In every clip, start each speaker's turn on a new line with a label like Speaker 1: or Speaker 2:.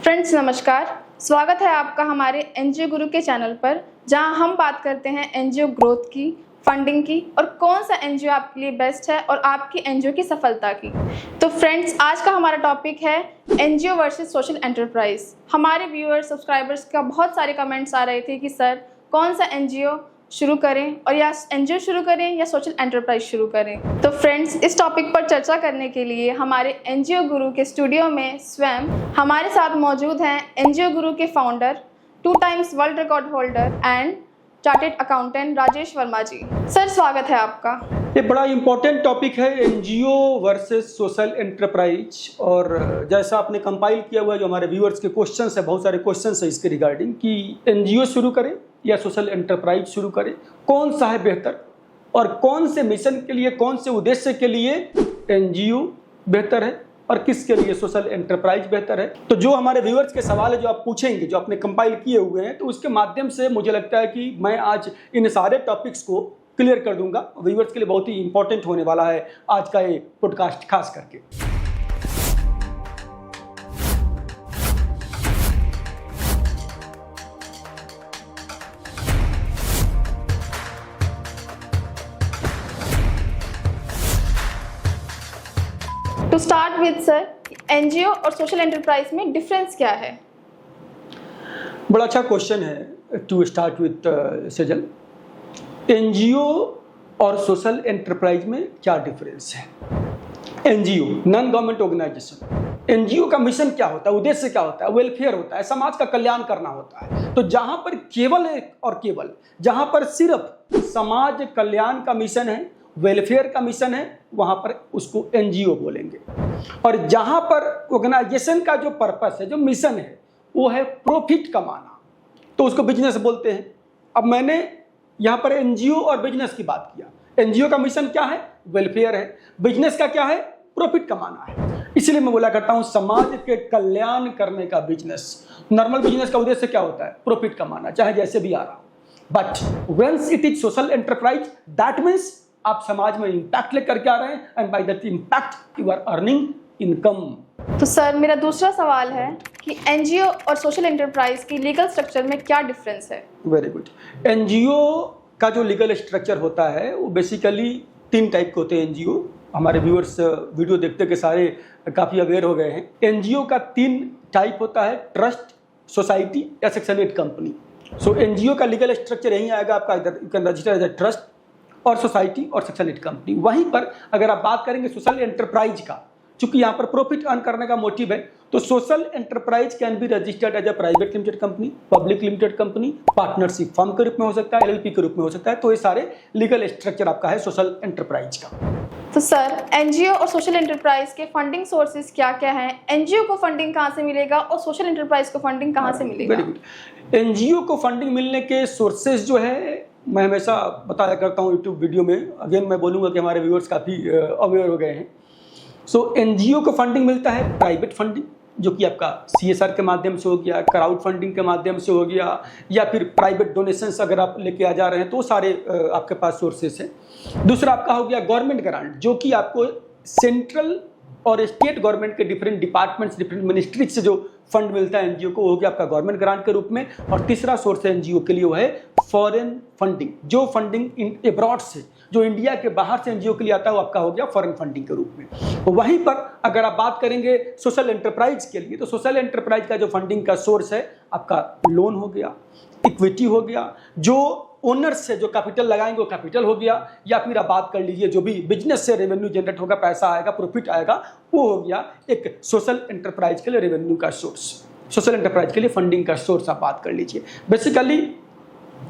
Speaker 1: Friends नमस्कार, स्वागत है आपका हमारे एनजीओ गुरु के चैनल पर, जहां हम बात करते हैं एनजीओ ग्रोथ की, फंडिंग की और कौन सा एनजीओ आपके लिए बेस्ट है और आपकी एनजीओ की सफलता की। तो फ्रेंड्स, आज का हमारा टॉपिक है एनजीओ वर्सेस सोशल एंटरप्राइज। हमारे व्यूअर्स सब्सक्राइबर्स का बहुत सारे कमेंट्स आ रहे थे कि सर कौन सा एनजीओ शुरू करें, और या एनजीओ शुरू करें या सोशल एंटरप्राइज शुरू करें। तो फ्रेंड्स, इस टॉपिक पर चर्चा करने के लिए हमारे एनजीओ गुरु के स्टूडियो में स्वयं हमारे साथ मौजूद हैं एनजीओ गुरु के founder, 2 times world record holder and chartered accountant Rajesh Verma ji. Sir, स्वागत है आपका।
Speaker 2: ये बड़ा इंपॉर्टेंट टॉपिक है, एनजीओ वर्सेस सोशल एंटरप्राइज। और जैसा आपने कंपाइल किया हुआ है, जो हमारे व्यूअर्स के क्वेश्चंस है, बहुत सारे क्वेश्चंस है इसके रिगार्डिंग कि एनजीओ शुरू करें या सोशल एंटरप्राइज शुरू करें, कौन सा है बेहतर और कौन से मिशन के लिए, कौन से उद्देश्य के लिए एनजीओ बेहतर है और किसके लिए सोशल एंटरप्राइज बेहतर है। तो जो हमारे व्यूअर्स के सवाल है, जो आप पूछेंगे, जो आपने कंपाइल किए हुए हैं, तो उसके माध्यम से मुझे लगता है कि मैं आज इन सारे टॉपिक्स को क्लियर कर दूंगा। व्यूअर्स के लिए बहुत ही इंपॉर्टेंट होने वाला है आज का ये पॉडकास्ट खास करके।
Speaker 1: To start with sir, NGO और सोशल एंटरप्राइज में डिफरेंस क्या है?
Speaker 2: बड़ा अच्छा क्वेश्चन है to start with Sejal. NGO और सोशल एंटरप्राइज में क्या डिफरेंस है? NGO non government organization, NGO का मिशन क्या होता है, उद्देश्य क्या होता है? वेलफेयर होता है, समाज का कल्याण करना होता है। तो जहां पर केवल और केवल, जहां पर सिर्फ समाज कल्याण का मिशन है, वेलफेयर का मिशन है, वहां पर उसको एनजीओ बोलेंगे। और जहां पर ऑर्गेनाइजेशन का जो पर्पस है, जो मिशन है, वो है प्रॉफिट कमाना, तो उसको बिजनेस बोलते हैं। अब मैंने यहां पर एनजीओ और बिजनेस की बात किया। एनजीओ का मिशन क्या है? वेलफेयर है। बिजनेस का क्या है? प्रॉफिट कमाना है। इसलिए मैं बोला करता हूं समाज के कल्याण करने का बिजनेस। नॉर्मल बिजनेस का उद्देश्य क्या होता है? प्रॉफिट कमाना, चाहे जैसे भी आ रहा हो। But whence it is social enterprise, that means आप समाज में इंपैक्ट लेकर के आ रहे हैं, and by that impact you are earning income.
Speaker 1: तो सर, मेरा दूसरा सवाल है कि एनजीओ और सोशल एंटरप्राइज की लीगल स्ट्रक्चर में क्या डिफरेंस है?
Speaker 2: Very good. एनजीओ का जो लीगल स्ट्रक्चर होता है वो बेसिकली 3 टाइप के होते हैं। एनजीओ, हमारे व्यूअर्स वीडियो देखते के सारे काफ़ी अवेयर हो गए हैं। एनजीओ का 3 टाइप होता है, ट्रस्ट, सोसाइटी या सेक्शन 8 कंपनी। सो एनजीओ का लीगल स्ट्रक्चर यही आएगा आपका, इधर you can register as a trust और सोसाइटी और सेक्शन 8 कंपनी। वहीं पर अगर आप बात करेंगे सोशल एंटरप्राइज का, चूंकि यहाँ पर प्रॉफिट अर्न करने का मोटिव है, तो social enterprise can be registered as a private limited company, public limited company, partnership firm के रूप में हो सकता है, एलएलपी के रूप में हो सकता है। तो ये सारे लीगल स्ट्रक्चर आपका है सोशल एंटरप्राइज का।
Speaker 1: तो सर, एनजीओ और सोशल एंटरप्राइज के फंडिंग सोर्सेज क्या क्या हैं? एनजीओ को फंडिंग कहाँ से मिलेगा और सोशल एंटरप्राइज को फंडिंग कहाँ से मिलेगा?
Speaker 2: Very good. एनजीओ को फंडिंग मिलने के सोर्सेज जो है, मैं हमेशा बताया करता हूँ यूट्यूब वीडियो में, अगेन मैं बोलूँगा कि हमारे व्यूअर्स काफ़ी अवेयर हो गए हैं। सो एनजीओ को फंडिंग मिलता है प्राइवेट फंडिंग, जो कि आपका सीएसआर के माध्यम से हो गया, क्राउड फंडिंग के माध्यम से हो गया, या फिर प्राइवेट डोनेशंस अगर आप लेके आ जा रहे हैं, तो सारे आपके पास सोर्सेस हैं। दूसरा आपका हो गया गवर्नमेंट ग्रांट, जो कि आपको सेंट्रल और स्टेट गवर्नमेंट के डिफरेंट डिपार्टमेंट्स, डिफरेंट मिनिस्ट्रीज से जो फंड मिलता है एनजीओ को, वो हो गया आपका गवर्नमेंट ग्रांट के रूप में। और तीसरा सोर्स है एनजीओ के लिए, वो है फॉरेन फंडिंग, जो फंडिंग अब्रॉड से, जो इंडिया के बाहर से एनजीओ के लिए आता है, वो आपका हो गया फॉरेन फंडिंग के रूप में। तो वहीं पर अगर आप बात करेंगे सोशल एंटरप्राइज के लिए, तो सोशल एंटरप्राइज का जो फंडिंग का सोर्स है आपका लोन हो गया, इक्विटी हो गया, जो ओनर्स से जो कैपिटल लगाएंगे वो कैपिटल हो गया, या फिर आप बात कर लीजिए जो भी बिजनेस से रेवेन्यू जनरेट होगा, पैसा आएगा, प्रॉफिट आएगा, वो हो गया एक सोशल एंटरप्राइज के लिए रेवेन्यू का सोर्स, सोशल एंटरप्राइज के लिए फंडिंग का सोर्स आप बात कर लीजिए। बेसिकली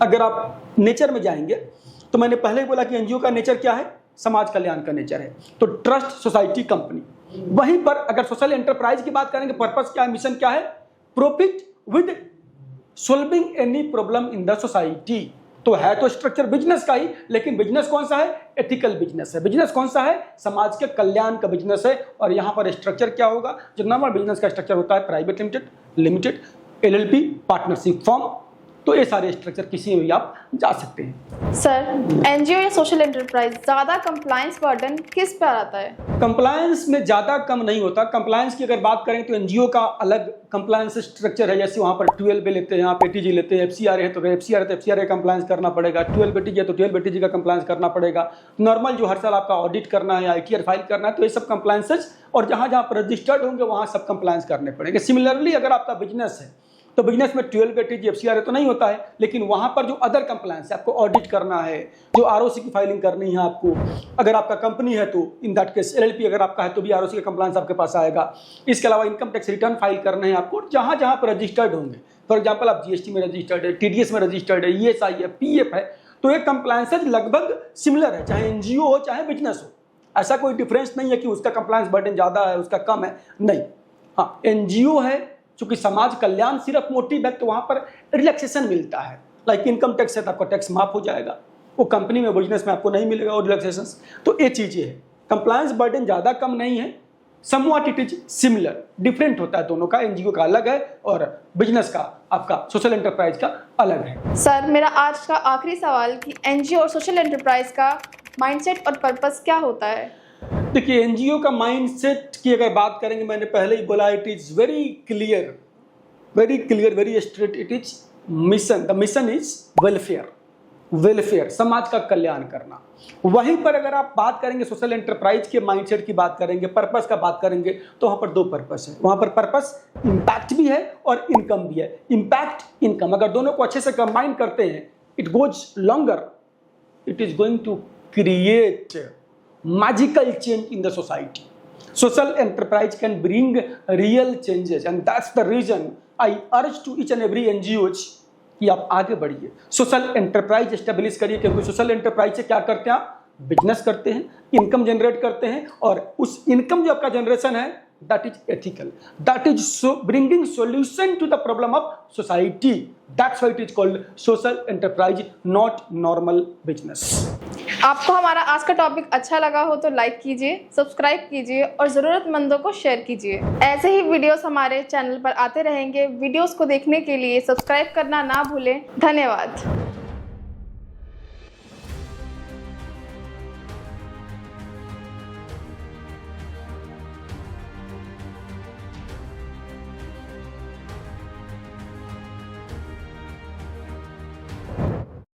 Speaker 2: अगर आप नेचर में जाएंगे, तो मैंने पहले ही बोला कि एनजीओ का नेचर क्या है? समाज कल्याण का नेचर है, तो ट्रस्ट, सोसाइटी, कंपनी। वहीं पर अगर सोशल एंटरप्राइज की बात करेंगे, पर्पस क्या है, मिशन क्या है? Profit with solving any problem in the society. तो है तो स्ट्रक्चर बिजनेस का ही, लेकिन बिजनेस कौन सा है? एथिकल बिजनेस है। बिजनेस कौन सा है? समाज के कल्याण का बिजनेस है। और यहाँ पर स्ट्रक्चर क्या होगा? जो नॉर्मल बिजनेस का स्ट्रक्चर होता है, private limited, limited, LLP, partnership firm, तो ये सारे स्ट्रक्चर किसी में भी आप जा सकते हैं।
Speaker 1: सर, एनजीओ या सोशल एंटरप्राइज ज़्यादा कंप्लायंस बर्डन किस पर आता है?
Speaker 2: कंप्लायंस में ज़्यादा कम नहीं होता। कंप्लायंस की अगर बात करें तो एनजीओ का अलग कंप्लायंस स्ट्रक्चर है। जैसे वहाँ पर 12 लेते हैं, आप एटीजी लेते हैं, एफसीआर है तो एफसीआर कंप्लायंस करना पड़ेगा, 12 एटीजी है तो 12 एटीजी का कंप्लायंस करना पड़ेगा। नॉर्मल जो हर साल आपका ऑडिट करना है, आईटीआर फाइल करना है, तो ये सब कंप्लायंसेज, और जहाँ जहाँ पर रजिस्टर्ड होंगे वहाँ सब कंप्लायंस करने पड़ेंगे। सिमिलरली अगर आपका बिजनेस है तो बिजनेस में 12 एटीजी एफसीआर तो नहीं होता है, लेकिन वहाँ पर जो अदर कंप्लायंस है, आपको ऑडिट करना है, जो आरओसी की फाइलिंग करनी है आपको, अगर आपका कंपनी है तो इन दैट केस एलएलपी अगर आपका है तो भी आरओसी का कंप्लायंस आपके पास आएगा। इसके अलावा इनकम टैक्स रिटर्न फाइल करने हैं आपको, जहाँ जहाँ पर रजिस्टर्ड होंगे। फॉर एग्जाम्पल आप जीएसटी में रजिस्टर्ड है, टीडीएस में रजिस्टर्ड है, ईएसआई है, पीएफ है, तो ये कंप्लायंसेज लगभग सिमिलर है, चाहे एनजीओ हो चाहे बिजनेस हो। ऐसा कोई डिफरेंस नहीं है कि उसका कंप्लायंस बर्डन ज़्यादा है उसका कम है, नहीं। हाँ, एनजीओ है चूंकि समाज कल्याण सिर्फ मोटिव है तो वहाँ पर रिलैक्सेशन मिलता है। लाइक इनकम टैक्स है तो आपका टैक्स माफ हो जाएगा, वो कंपनी में बिजनेस में आपको नहीं मिलेगा वो रिलैक्सेशन। तो ये चीज़ें है, कंप्लायंस बर्डन ज़्यादा कम नहीं है, somewhat it is similar, different होता है दोनों का। एनजीओ का अलग है और बिजनेस का, आपका सोशल एंटरप्राइज का अलग है।
Speaker 1: सर, मेरा आज का आखिरी सवाल कि एनजीओ और सोशल एंटरप्राइज का माइंडसेट और पर्पस क्या होता है?
Speaker 2: देखिए, एनजीओ का माइंडसेट की अगर बात करेंगे, मैंने पहले ही बोला, it is very clear, very straight. It is mission, the mission is welfare, समाज का कल्याण करना। वहीं पर अगर आप बात करेंगे सोशल एंटरप्राइज के माइंडसेट की बात करेंगे, पर्पस का बात करेंगे, तो वहाँ पर दो पर्पस है। वहाँ पर पर्पस इम्पैक्ट भी है और इनकम भी है। इम्पैक्ट, इनकम, अगर दोनों को अच्छे से कंबाइन करते हैं, it goes longer, it is going to create magical change in the society. Social enterprise can bring real changes, and that's the reason I urge to each and every NGOs कि आप आगे बढ़िए, social enterprise establish करिए। क्योंकि social enterprise से क्या करते हैं आप? बिजनेस करते हैं, इनकम जनरेट करते हैं, और उस इनकम जो आपका जनरेशन है that is ethical, that is bringing solution to the problem of society. That's why it is called social enterprise, not normal business.
Speaker 1: आपको हमारा आज का टॉपिक अच्छा लगा हो तो लाइक कीजिए, सब्सक्राइब कीजिए और ज़रूरतमंदों को शेयर कीजिए। ऐसे ही वीडियोस हमारे चैनल पर आते रहेंगे। वीडियोस को देखने के लिए सब्सक्राइब करना ना भूलें। धन्यवाद।